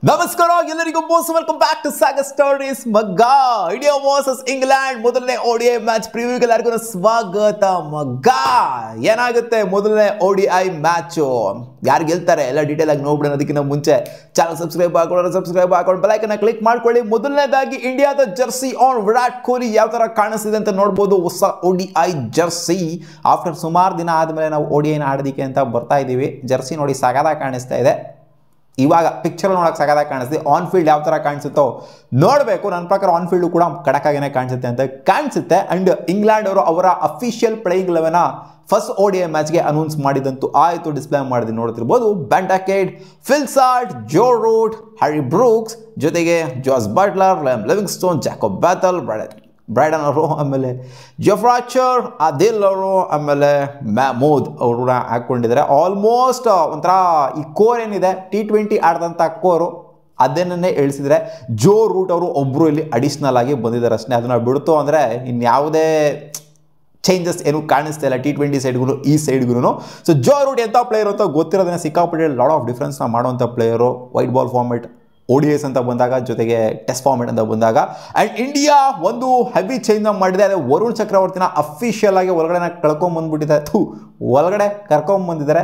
ನಮಸ್ಕಾರ ಎಲ್ಲರಿಗೂ welcome back to Saga Stories ಮಗ್ಗ ಇಂಡಿಯಾ ವರ್ಸಸ್ ಇಂಗ್ಲೆಂಡ್ ಮೊದಲನೇ ODI ಮ್ಯಾಚ್ ಪ್ರಿವ್ಯೂಗೆ ಎಲ್ಲರಿಗೂ ಸ್ವಾಗತ ಮಗ್ಗ ಏನಾಗುತ್ತೆ ಮೊದಲನೇ ODI ಮ್ಯಾಚ್ ಯಾರು ಗೆಲ್ತಾರೆ ಎಲ್ಲ ಡೀಟೇಲ್ ಆಗಿ ನೋಡ್ಬಿಡೋಣ ಅದಕ್ಕಿಂತ ಮುಂಚೆ ಚಾನಲ್ ಸಬ್ಸ್ಕ್ರೈಬ್ ಹಾಕೊಂಡು ಬೆಲ್ ಐಕಾನ್ ಕ್ಲಿಕ್ ಮಾಡ್ಕೊಳ್ಳಿ ಮೊದಲನೇದಾಗಿ ಇಂಡಿಯಾದ ಜರ್ಸಿ ಆನ್ ವಿರಾಟ್ ಕೊಹ್ಲಿ ಯಾವ ತರ ಕಾಣಿಸ್ತಿದೆ ಅಂತ ನೋಡಬಹುದು ಹೊಸ ODI ಜರ್ಸಿ ಆಫ್ಟರ್ ಸುಮಾರು ದಿನ ಆದಮೇಲೆ ನಾವು ODI ನ ಆಡೋದಕ್ಕೆ ಅಂತ ಬರ್ತಾ ಇದೀವಿ ಜರ್ಸಿ ನೋಡಿ ಸಗದಾಗಿ ಕಾಣಿಸ್ತಾ ಇದೆ ಇವಾಗ ಪಿಕ್ಚರ್ ನೋಡಕ್ಕೆ ಸಗದಾಗಿ ಕಾಣಿಸ್ತಿದೆ ಆನ್ ಫೀಲ್ಡ್ ಯಾವ ತರ ಕಾಣಿಸುತ್ತೋ ನೋಡಬೇಕು ನನ್ನ ಪ್ರಕಾರ ಆನ್ ಫೀಲ್ಡ್ ಕೂಡ ಕಡಕಾಗೇನೆ ಕಾಣಿಸುತ್ತೆ ಅಂತ ಕಾಣಿಸುತ್ತೆ ಅಂಡ್ ಇಂಗ್ಲೆಂಡ್ ಅವರು ಅವರ ಅಫಿಷಿಯಲ್ ಪ್ಲೇಯಿಂಗ್ 11 ಫಸ್ಟ್ ODI ಮ್ಯಾಚ್ಗೆ ಅನೌನ್ಸ್ ಮಾಡಿದಂತೂ ಆಯಿತು ಡಿಸ್ಪ್ಲೇ ಮಾಡಿದ್ದು ನೋಡ್ತಿರ್ಬೋದು Ben Duckett Phil Salt Joe Root Harry Brooks ಜೊತೆಗೆ Jos Buttler Livingstone Jacob Bethell Brydon ಅವರು ಆಮೇಲೆ ಜಫ್ರಾಚರ್ ಆದಿಲ್ ಅವರು ಆಮೇಲೆ ಮೆಹಮೂದ್ ಅವರು ಹಾಕ್ಕೊಂಡಿದ್ದಾರೆ ಆಲ್ಮೋಸ್ಟ್ ಒಂಥರ ಈ ಕೋರ್ ಏನಿದೆ T20 ಆಡಿದಂಥ ಕೋರು ಅದನ್ನೇ ಇಳಿಸಿದ್ರೆ ಜೋ ರೂಟ್ ಅವರು ಒಬ್ಬರು ಇಲ್ಲಿ ಅಡಿಷ್ನಲ್ ಆಗಿ ಬಂದಿದ್ದಾರೆ ಅಷ್ಟೇ ಅದನ್ನ ಬಿಡ್ತು ಅಂದರೆ ಇನ್ಯಾವುದೇ ಚೇಂಜಸ್ ಏನು ಕಾಣಿಸ್ತಾ ಇಲ್ಲ T20 ಸೈಡ್ಗೂ ಈ ಸೈಡ್ಗೂ ಸೊ ಜೋ ರೂಟ್ ಎಂಥ ಪ್ಲೇಯರ್ ಅಂತ ಗೊತ್ತಿರೋದನ್ನ ಸಿಕ್ಕಾಪಟ್ಟೆ ಲಾಟ್ ಆಫ್ ಡಿಫ್ರೆನ್ಸ್ನ ಮಾಡುವಂಥ player white ball format ODIs ಅಂತ ಬಂದಾಗ ಜೊತೆಗೆ ಟೆಸ್ಟ್ ಫಾರ್ಮೆಟ್ ಅಂತ ಬಂದಾಗ ಆ್ಯಂಡ್ ಇಂಡಿಯಾ ಒಂದು ಹೆವಿ ಚೇಂಜ್ ಮಾಡಿದೆ ಅದೇ ವರುಣ್ ಚಕ್ರವರ್ತಿನ ಅಫಿಷಿಯಲ್ ಆಗಿ ಒಳಗಡೆ ಕರ್ಕೊಂಬಂದಿದ್ದಾರೆ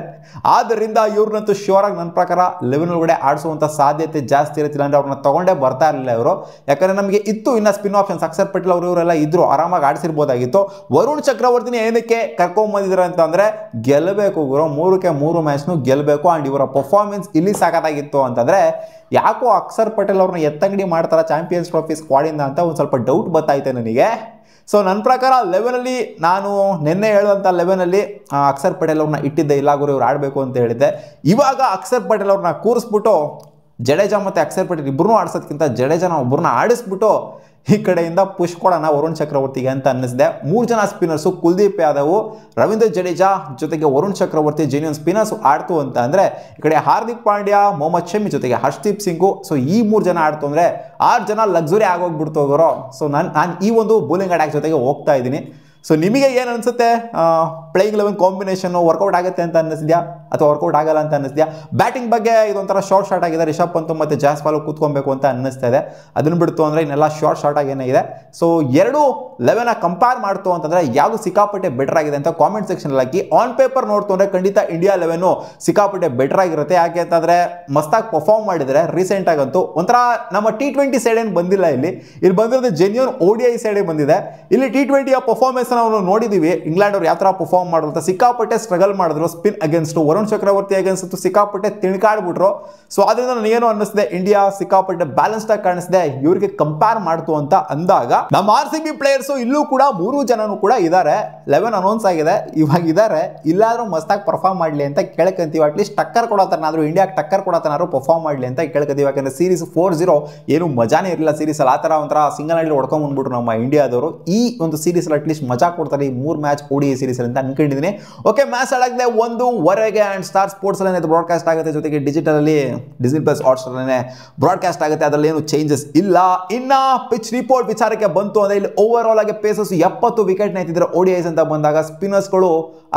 ಆದ್ದರಿಂದ ಇವ್ರನ್ನಂತೂ ಶ್ಯೂರ್ ಆಗಿ ನನ್ನ ಪ್ರಕಾರ 11 ಒಳಗಡೆ ಆಡಿಸುವಂಥ ಸಾಧ್ಯತೆ ಜಾಸ್ತಿ ಇರುತ್ತಿಲ್ಲ ಅಂದರೆ ಅವ್ರನ್ನ ತಗೊಂಡೇ ಬರ್ತಾ ಇರಲಿಲ್ಲ ಇವರು ಯಾಕಂದರೆ ನಮಗೆ ಇತ್ತು ಇನ್ನು ಸ್ಪಿನ್ ಆಪ್ಷನ್ಸ್ ಅಕ್ಷರ್ ಪಟೇಲ್ ಅವರು ಇವರೆಲ್ಲ ಇದ್ರು ಆರಾಮಾಗಿ ಆಡಿಸಿರ್ಬೋದಾಗಿತ್ತು ವರುಣ್ ಚಕ್ರವರ್ತಿನ ಏನಕ್ಕೆ ಕರ್ಕೊಂಬಂದಿದ್ದಾರೆ ಅಂತಂದರೆ ಗೆಲ್ಲಬೇಕು ಗುರು 3ಕ್ಕೆ 3 ಮ್ಯಾಚ್ನು ಗೆಲ್ಲಬೇಕು ಆ್ಯಂಡ್ ಇವರ ಪರ್ಫಾರ್ಮೆನ್ಸ್ ಇಲ್ಲಿ ಸಾಕಾಗಿತ್ತು ಅಂತಂದರೆ ಯಾಕೋ ಅಕ್ಷರ್ ಪಟೇಲ್ ಅವ್ರನ್ನ ಎತ್ತಂಗಡಿ ಮಾಡ್ತಾರ ಚಾಂಪಿಯನ್ಸ್ ಟ್ರೋಫಿ ಸ್ಕ್ವಾಡಿಂದ ಅಂತ ಒಂದು ಸ್ವಲ್ಪ ಡೌಟ್ ಬರ್ತಾಯಿದೆ ನನಗೆ ಸೊ ನನ್ನ ಪ್ರಕಾರ 11ಅಲ್ಲಿ ನಾನು ನಿನ್ನೆ ಹೇಳುವಂಥ 11ಅಲ್ಲಿ ಅಕ್ಷರ್ ಪಟೇಲ್ ಅವ್ರನ್ನ ಇಟ್ಟಿದ್ದೆ ಇಲ್ಲ ಗುರು ಇವ್ರು ಆಡಬೇಕು ಅಂತ ಹೇಳಿದ್ದೆ ಇವಾಗ ಅಕ್ಷರ್ ಪಟೇಲ್ ಅವ್ರನ್ನ ಕೂರಿಸ್ಬಿಟ್ಟು ಜಡೇಜಾ ಮತ್ತು ಅಕ್ಷರ್ ಪಟೇಲ್ ಇಬ್ಬರನ್ನೂ ಆಡಿಸೋದಕ್ಕಿಂತ ಜಡೇಜಾನ ಒಬ್ಬರನ್ನ ಆಡಿಸ್ಬಿಟ್ಟು ಈ ಕಡೆಯಿಂದ ಪುಷ್ ಕೊಡೋಣ ವರುಣ್ ಚಕ್ರವರ್ತಿಗೆ ಅಂತ ಅನ್ನಿಸಿದೆ 3 ಜನ ಸ್ಪಿನ್ನರ್ಸು ಕುಲ್ದೀಪ್ ಯಾದವ್ ರವೀಂದ್ರ ಜಡೇಜಾ ಜೊತೆಗೆ ವರುಣ್ ಚಕ್ರವರ್ತಿ ಜೆನ್ಯೂನ್ ಸ್ಪಿನ್ನರ್ಸ್ ಆಡ್ತು ಅಂತ ಅಂದರೆ ಈ ಕಡೆ ಹಾರ್ದಿಕ್ ಪಾಂಡ್ಯ ಮೊಹಮ್ಮದ್ ಶಮಿ ಜೊತೆಗೆ ಹರ್ಷದೀಪ್ ಸಿಂಗು ಸೊ ಈ 3 ಜನ ಆಡ್ತು ಅಂದರೆ 6 ಜನ ಲಕ್ಸುರಿ ಆಗೋಗ್ಬಿಡ್ತು ಹೋಗೋರು ಸೊ ನಾನು ಈ ಒಂದು ಬೌಲಿಂಗ್ ಅಟ್ಯಾಕ್ ಜೊತೆಗೆ ಹೋಗ್ತಾ ಇದ್ದೀನಿ ಸೊ ನಿಮಗೆ ಏನು ಅನಿಸುತ್ತೆ ಪ್ಲೇಯಿಂಗ್ 11 ಕಾಂಬಿನೇಷನ್ ವರ್ಕೌಟ್ ಆಗುತ್ತೆ ಅಂತ ಅನ್ನಿಸಿದ್ಯಾ ಅಥವಾ ವರ್ಕೌಟ್ ಆಗಲ್ಲ ಅಂತ ಅನ್ನಿಸ್ತೀಯಾ ಬ್ಯಾಟಿಂಗ್ ಬಗ್ಗೆ ಇದೊಂಥರ ಶಾರ್ಟ್ ಆಗಿದೆ ರಿಷಬ್ ಪಂತ್ ಮತ್ತು ಜಾಸ್ಪಾಲ್ ಕೂತ್ಕೊಬೇಕು ಅಂತ ಅನ್ನಿಸ್ತಾ ಇದೆ ಅದನ್ನು ಬಿಡ್ತು ಅಂದರೆ ಇನ್ನೆಲ್ಲ ಶಾರ್ಟ್ ಆಗೇನೇ ಇದೆ ಸೊ 11 ಕಂಪೇರ್ ಮಾಡ್ತು ಅಂತಂದರೆ ಯಾವುದು ಸಿಕ್ಕಾಪಟ್ಟೆ ಬೆಟರ್ ಆಗಿದೆ ಅಂತ ಕಾಮೆಂಟ್ ಸೆಕ್ಷನಲ್ಲಿ ಹಾಕಿ ಆನ್ ಪೇಪರ್ ನೋಡ್ತು ಅಂದರೆ ಖಂಡಿತ ಇಂಡಿಯಾ 11 ಸಿಕ್ಕಾಪಟ್ಟೆ ಬೆಟರ್ ಆಗಿರುತ್ತೆ ಯಾಕೆ ಅಂತಂದರೆ ಮಸ್ತಾಗಿ ಪರ್ಫಾರ್ಮ್ ಮಾಡಿದರೆ ರೀಸೆಂಟಾಗಂತೂ ಒಂಥರ ನಮ್ಮ T20 ಸೈಡ್ ಏನು ಬಂದಿಲ್ಲ ಇಲ್ಲಿ ಬಂದಿರೋದು ಜೆನ್ಯೂನ್ ODI ಸೈಡೇ ಬಂದಿದೆ ಇಲ್ಲಿ T20ಯ ಪರ್ಫಾರ್ಮೆನ್ಸ್ ನಾವು ನೋಡಿದೀವಿ ಇಂಗ್ಲೆಂಡ್ ಅವರು ಯಾವ ತರ ಪರ್ಫಾರ್ಮ್ ಮಾಡಿದ್ರು ಸಿಕ್ಕಾಪಟ್ಟೆ ಸ್ಟ್ರಗಲ್ ಮಾಡಿದ್ರು ಸ್ಪಿನ್ ಅಗೇನ್ಸ್ಟ್ ವರುಣ್ ಚಕ್ರವರ್ತಿ ಅಗೇನ್ಸ್ಟ್ ಸಿಕ್ಕಾಪಟ್ಟೆ ತಿಳ್ಕಾಡ್ಬಿಟ್ರು ಸೊ ಅದರಿಂದ ನನಗೇನು ಅನ್ನಿಸ್ತಿದೆ ಇಂಡಿಯಾ ಸಿಕ್ಕಾಪಟ್ಟೆ ಬ್ಯಾಲೆನ್ಸ್ಡ್ ಆಗಿ ಕಾಣಿಸ್ತಿದೆ ಇವರಿಗೆ ಕಂಪೇರ್ ಮಾಡ್ತು ಅಂತ ಅಂದಾಗ ನಮ್ಮ RCB ಪ್ಲೇಯರ್ಸ್ ಇಲ್ಲೂ ಕೂಡ 3 ಜನನು ಕೂಡ ಇದ್ದಾರೆ 11 ಅನೌನ್ಸ್ ಆಗಿದೆ ಇವಾಗ ಇದ್ದಾರೆ ಇಲ್ಲಾದ್ರೂ ಮಸ್ತಾಗಿ ಪರ್ಫಾರ್ಮ್ ಮಾಡಲಿ ಅಂತ ಕೇಳ್ಕೊಂತೀವಿ ಅಟ್ಲೀಸ್ಟ್ ಟಕ್ಕರ್ ಕೊಡೋತನಾದ್ರು ಇಂಡಿಯಾಗೆ ಟಕ್ಕರ್ ಕೊಡೋತನಾದ್ರು ಪರ್ಫಾರ್ಮ್ ಮಾಡಲಿ ಅಂತ ಕೇಳ್ಕೊತೀವಿ ಯಾಕಂದ್ರೆ ಸೀರೀಸ್ 4-0 ಏನು ಮಜಾನೇ ಇರಲಿಲ್ಲ ಸೀರೀಸ್ ಅಲ್ಲಿ ಆ ಥರ ಒಂಥರ ಸಿಂಗಲ್ ಹ್ಯಾಂಡಲ್ಲಿ ಹೊಡ್ಕೊಂಡ್ ಬಂದ್ಬಿಟ್ರು ನಮ್ಮ ಇಂಡಿಯಾದವರು ಈ ಒಂದು ಸೀರೀಸ್ ಅಲ್ಲಿ ಅಟ್ಲೀಸ್ಟ್ ಮಜಾ ಕೊಡ್ತಾರೆ ಈ 3 ಮ್ಯಾಚ್ ODI ಸೀರೀಸ್ ಅಂತ ಅನ್ಕೊಂಡಿದ್ದೀನಿ ಓಕೆ ಮ್ಯಾಚ್ ಆಡಾಗಿದೆ 1:15 ಅಂಡ್ ಸ್ಟಾರ್ ಸ್ಪೋರ್ಟ್ಸ್ ಅಲ್ಲಿ ಬ್ರಾಡ್ಕಾಸ್ಟ್ ಆಗುತ್ತೆ ಜೊತೆಗೆ ಡಿಜಿಟಲ್ ಅಲ್ಲಿ ಡಿಸ್ನಿ ಪ್ಲಸ್ ಹಾಟ್ಸ್ಟಾರ್ ಅಲ್ಲಿ ಬ್ರಾಡ್ಕಾಸ್ಟ್ ಆಗುತ್ತೆ ಅದರಲ್ಲಿ ಏನು ಚೇಂಜಸ್ ಇಲ್ಲ ಇನ್ನ ಪಿಚ್ ರಿಪೋರ್ಟ್ ವಿಚಾರಕ್ಕೆ ಬಂತು ಅಂದ್ರೆ ಇಲ್ಲಿ ಓವರ್ ಆಲ್ ಆಗಿ ಪೇಸರ್ಸ್ 70 ವಿಕೆಟ್ ನೆತ್ತಿದ್ದಾರೆ ODIs ಅಂತ ಬಂದಾಗ ಸ್ಪಿನ್ನರ್ಸ್ಗಳು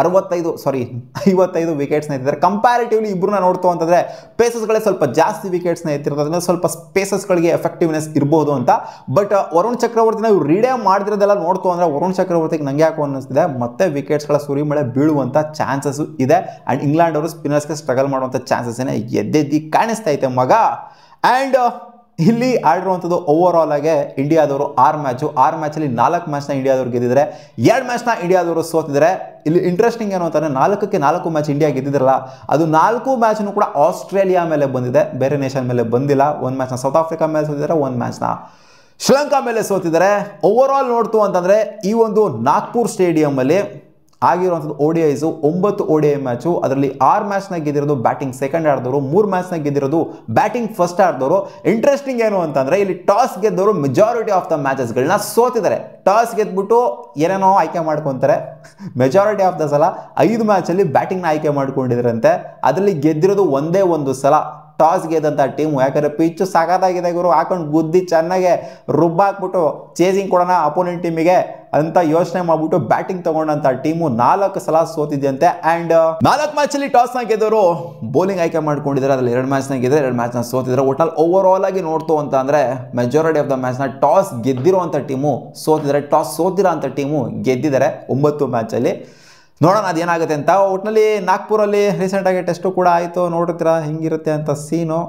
55 ವಿಕೆಟ್ಸ್ ನೆತ್ತಿದ್ದಾರೆ ಕಂಪ್ಯಾರಿಟಿವ್ಲಿ ಇಬ್ಬರನ್ನ ನೋಡ್ತು ಅಂತಂದ್ರೆ ಪೇಸರ್ಸ್ಗಳೇ ಸ್ವಲ್ಪ ಜಾಸ್ತಿ ವಿಕೆಟ್ಸ್ ಎತ್ತಿರೋದ್ರಿಂದ ಸ್ವಲ್ಪ ಪೇಸರ್ಸ್ಗಳಿಗೆ ಎಫೆಕ್ಟಿವ್ನೆಸ್ ಇರಬಹುದು ಅಂತ ಬಟ್ ವರುಣ್ ಚಕ್ರವರ್ತಿನ ಇವ್ರು ರೀಡೇ ಮಾಡಿದ್ರದೆಲ್ಲ ನೋಡ್ತು ಅಂದ್ರೆ ವರುಣ್ ಚಕ್ರವರ್ತಿಗೆ ನಂಗೆ ಯಾಕೋ ಅನ್ನಿಸ್ತಿದೆ ಮತ್ತೆ ವಿಕೆಟ್ಸ್ಗಳ ಸುರಿಮಳೆ ಬೀಳುವಂಥ ಚಾನ್ಸಸ್ ಇದೆ ಆ್ಯಂಡ್ ಇಂಗ್ಲೆಂಡ್ ಅವರು ಸ್ಪಿನ್ನರ್ಸ್ಗೆ ಸ್ಟ್ರಗಲ್ ಮಾಡುವಂಥ ಚಾನ್ಸಸ್ ಏನೇ ಎದ್ದೆದ್ದಿ ಕಾಣಿಸ್ತಾ ಐತೆ ಮಗ ಆ್ಯಂಡ್ ಇಲ್ಲಿ ಆಡಿರುವಂಥದ್ದು ಓವರ್ ಆಲ್ ಆಗಿ ಇಂಡಿಯಾದವರು 6 ಮ್ಯಾಚಲ್ಲಿ 4 ಮ್ಯಾಚ್ನ ಇಂಡಿಯಾದವ್ರು ಗೆದ್ದಿದ್ದಾರೆ 2 ಮ್ಯಾಚ್ನ ಇಂಡಿಯಾದವರು ಸೋತಿದ್ದಾರೆ ಇಲ್ಲಿ ಇಂಟ್ರೆಸ್ಟಿಂಗ್ ಏನು ಅಂತಂದರೆ 4ಕ್ಕೆ 4 ಮ್ಯಾಚ್ ಇಂಡಿಯಾ ಗೆದ್ದಿದ್ರಲ್ಲ ಅದು 4 ಮ್ಯಾಚ್ನು ಕೂಡ ಆಸ್ಟ್ರೇಲಿಯಾ ಮೇಲೆ ಬಂದಿದೆ ಬೇರೆ ನೇಷನ್ ಮೇಲೆ ಬಂದಿಲ್ಲ 1 ಮ್ಯಾಚ್ನ ಸೌತ್ ಆಫ್ರಿಕಾ ಮೇಲೆ ಸೋತಿದ್ದಾರೆ 1 ಮ್ಯಾಚ್ನ ಶ್ರೀಲಂಕಾ ಮೇಲೆ ಸೋತಿದ್ದಾರೆ ಓವರ್ ಆಲ್ ನೋಡ್ತು ಅಂತಂದರೆ ಈ ಒಂದು ನಾಗ್ಪುರ್ ಸ್ಟೇಡಿಯಮಲ್ಲಿ ಆಗಿರುವಂಥದ್ದು ODIs 9 ODI ಮ್ಯಾಚು ಅದರಲ್ಲಿ 6 ಮ್ಯಾಚ್ನ ಗೆದ್ದಿರೋದು ಬ್ಯಾಟಿಂಗ್ ಸೆಕೆಂಡ್ ಆಡಿದವರು 3 ಮ್ಯಾಚ್ನ ಗೆದ್ದಿರೋದು ಬ್ಯಾಟಿಂಗ್ ಫಸ್ಟ್ ಆಡಿದವರು ಇಂಟ್ರೆಸ್ಟಿಂಗ್ ಏನು ಅಂತಂದರೆ ಇಲ್ಲಿ ಟಾಸ್ ಗೆದ್ದವರು ಮೆಜಾರಿಟಿ ಆಫ್ ದ ಮ್ಯಾಚಸ್ಗಳನ್ನ ಸೋತಿದ್ದಾರೆ ಟಾಸ್ ಗೆದ್ಬಿಟ್ಟು ಏನೇನೋ ಆಯ್ಕೆ ಮಾಡ್ಕೊತಾರೆ ಮೆಜಾರಿಟಿ ಆಫ್ ದ ಸಲ 5 ಮ್ಯಾಚಲ್ಲಿ ಬ್ಯಾಟಿಂಗ್ನ ಆಯ್ಕೆ ಮಾಡ್ಕೊಂಡಿದ್ದಾರಂತೆ ಅದರಲ್ಲಿ ಗೆದ್ದಿರೋದು ಒಂದೇ ಒಂದು ಸಲ ಟಾಸ್ ಗೆದ್ದಂಥ ಟೀಮು. ಯಾಕಂದರೆ ಪಿಚ್ಚು ಸಖತ್ತಾಗಿದೆ ಗುರು, ಹಾಕೊಂಡು ಗುದ್ದಿ ಚೆನ್ನಾಗೆ ರುಬ್ಬಾಕ್ಬಿಟ್ಟು ಚೇಸಿಂಗ್ ಕೊಡೋಣ ಅಪೋನೆಂಟ್ ಟೀಮಿಗೆ ಅಂತ ಯೋಚನೆ ಮಾಡ್ಬಿಟ್ಟು ಬ್ಯಾಟಿಂಗ್ ತಗೊಂಡಂತ ಟೀಮು 4 ಸಲ ಸೋತಿದ್ಯಂತೆ. ಅಂಡ್ 4 ಮ್ಯಾಚಲ್ಲಿ ಟಾಸ್ನ ಗೆದ್ದವರು ಬೌಲಿಂಗ್ ಆಯ್ಕೆ ಮಾಡ್ಕೊಂಡಿದ್ದಾರೆ. ಅದರಲ್ಲಿ 2 ಮ್ಯಾಚ್ನ ಗೆದ್ದರೆ 2 ಮ್ಯಾಚ್ನ ಸೋತಿದ್ದಾರೆ. ಒಟ್ಟಲ್ಲಿ ಓವರ್ ಆಲ್ ಆಗಿ ನೋಡ್ತು ಅಂತ ಅಂದರೆ ಮೆಜಾರಿಟಿ ಆಫ್ ದ ಮ್ಯಾಚ್ನ ಟಾಸ್ ಗೆದ್ದಿರುವಂಥ ಟೀಮು ಸೋತಿದ್ದಾರೆ, ಟಾಸ್ ಸೋತಿರೋ ಅಂಥ ಟೀಮು ಗೆದ್ದಿದ್ದಾರೆ 9 ಮ್ಯಾಚಲ್ಲಿ. ನೋಡೋಣ ಅದೇನಾಗುತ್ತೆ ಅಂತ. ಒಟ್ಟಿನಲ್ಲಿ ನಾಗ್ಪುರಲ್ಲಿ ರೀಸೆಂಟಾಗಿ ಟೆಸ್ಟು ಕೂಡ ಆಯಿತು, ನೋಡ್ತೀರಾ ಹಿಂಗಿರುತ್ತೆ ಅಂತ ಸೀನು.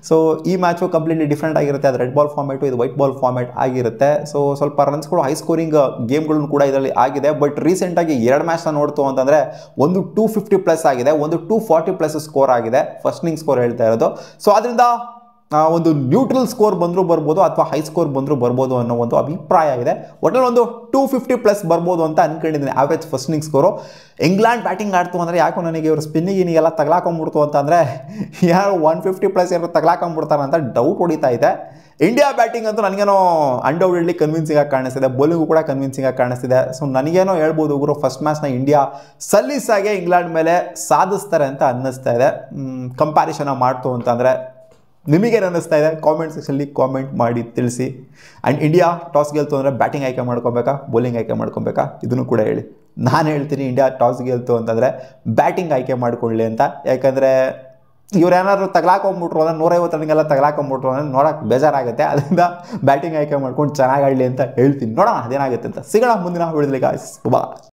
ಸೊ ಈ ಮ್ಯಾಚು ಕಂಪ್ಲೀಟ್ಲಿ ಡಿಫ್ರೆಂಟ್ ಆಗಿರುತ್ತೆ. ಅದು ರೆಡ್ ಬಾಲ್ ಫಾರ್ಮೇಟು, ಇದು ವೈಟ್ ಬಾಲ್ ಫಾರ್ಮೇಟ್ ಆಗಿರುತ್ತೆ. ಸೊ ಸ್ವಲ್ಪ ರನ್ಸ್ಗಳು ಹೈ ಸ್ಕೋರಿಂಗ್ ಗೇಮ್ಗಳನ್ನು ಕೂಡ ಇದರಲ್ಲಿ ಆಗಿದೆ. ಬಟ್ ರೀಸೆಂಟಾಗಿ 2 ಮ್ಯಾಚ್ನ ನೋಡ್ತು ಅಂತಂದರೆ ಒಂದು 250+ ಆಗಿದೆ, ಒಂದು 240+ ಸ್ಕೋರ್ ಆಗಿದೆ. ಫಸ್ಟ್ ಇನ್ನಿಂಗ್ ಸ್ಕೋರ್ ಹೇಳ್ತಾ ಇರೋದು. ಸೊ ಅದರಿಂದ ಒಂದು ನ್ಯೂಟ್ರಲ್ ಸ್ಕೋರ್ ಬಂದರೂ ಬರ್ಬೋದು ಅಥವಾ ಹೈ ಸ್ಕೋರ್ ಬಂದರೂ ಬರ್ಬೋದು ಅನ್ನೋ ಒಂದು ಅಭಿಪ್ರಾಯ ಇದೆ. ಒಟ್ಟಲ್ಲಿ ಒಂದು 250+ ಬರ್ಬೋದು ಅಂತ ಅಂದ್ಕೊಂಡಿದ್ದೀನಿ average first inning score. England batting ಆಡ್ತು ಅಂದರೆ ಯಾಕೋ ನನಗೆ ಇವರು ಸ್ಪಿನ್ನಿಗಿನಿಗೆಲ್ಲ ತಗಲಾಕೊಂಡ್ಬಿಡ್ತು ಅಂತಂದರೆ ಯಾರು 150+ ಯಾರು ತಗಲಾಕೊಂಡ್ಬಿಡ್ತಾರೆ ಅಂತ ಡೌಟ್ ಹೊಡಿತಾ ಇದೆ. ಇಂಡಿಯಾ ಬ್ಯಾಟಿಂಗ್ ಅಂತೂ ನನಗೇನೋ ಅನ್ಡೌಟೆಡ್ಲಿ ಕನ್ವಿನ್ಸಿಂಗ್ ಆಗಿ ಕಾಣಿಸ್ತಿದೆ, ಬೌಲಿಂಗು ಕೂಡ ಕನ್ವಿನ್ಸಿಂಗ್ ಆಗಿ ಕಾಣಿಸ್ತಿದೆ. ಸೊ ನನಗೇನೋ ಹೇಳ್ಬೋದು ಇವರು ಫಸ್ಟ್ ಮ್ಯಾಚ್ನ ಇಂಡಿಯಾ ಸಲೀಸಾಗೆ ಇಂಗ್ಲೆಂಡ್ ಮೇಲೆ ಸಾಧಿಸ್ತಾರೆ ಅಂತ ಅನ್ನಿಸ್ತಾ ಇದೆ. ಕಂಪ್ಯಾರಿಸನ್ ಮಾಡ್ತು ಅಂತಂದರೆ ನಿಮಗೇನು ಅನ್ನಿಸ್ತಾ ಇದೆ ಕಾಮೆಂಟ್ ಸೆಕ್ಷನಲ್ಲಿ ಕಾಮೆಂಟ್ ಮಾಡಿ ತಿಳಿಸಿ. ಆ್ಯಂಡ್ ಇಂಡಿಯಾ ಟಾಸ್ ಗೆಲ್ತು ಅಂದರೆ ಬ್ಯಾಟಿಂಗ್ ಆಯ್ಕೆ ಮಾಡ್ಕೊಬೇಕಾ, ಬೌಲಿಂಗ್ ಆಯ್ಕೆ ಮಾಡ್ಕೊಬೇಕಾ, ಇದನ್ನು ಕೂಡ ಹೇಳಿ. ನಾನು ಹೇಳ್ತೀನಿ ಇಂಡಿಯಾ ಟಾಸ್ ಗೆಲ್ತು ಅಂತಂದರೆ ಬ್ಯಾಟಿಂಗ್ ಆಯ್ಕೆ ಮಾಡ್ಕೊಳ್ಳಿ ಅಂತ. ಯಾಕಂದರೆ ಇವ್ರು ಏನಾದ್ರು ತಗಲಾಕೊಂಬಿಟ್ರು ಅಂದರೆ 150 ರನ್ಗೆಲ್ಲ ತಗಲಾಕೊಂಬಿಟ್ರು ಅಂದರೆ ನೋಡೋಕೆ ಬೇಜಾರಾಗುತ್ತೆ. ಅದರಿಂದ ಬ್ಯಾಟಿಂಗ್ ಆಯ್ಕೆ ಮಾಡ್ಕೊಂಡು ಚೆನ್ನಾಗಿ ಆಡಲಿ ಅಂತ ಹೇಳ್ತೀನಿ. ನೋಡೋಣ ಅದೇನಾಗುತ್ತೆ ಅಂತ. ಸಿಗೋಣ ಮುಂದಿನ ವಿಡಿಯೋದಲ್ಲಿ ಗಾಯ್ಸ್. ಬಾ.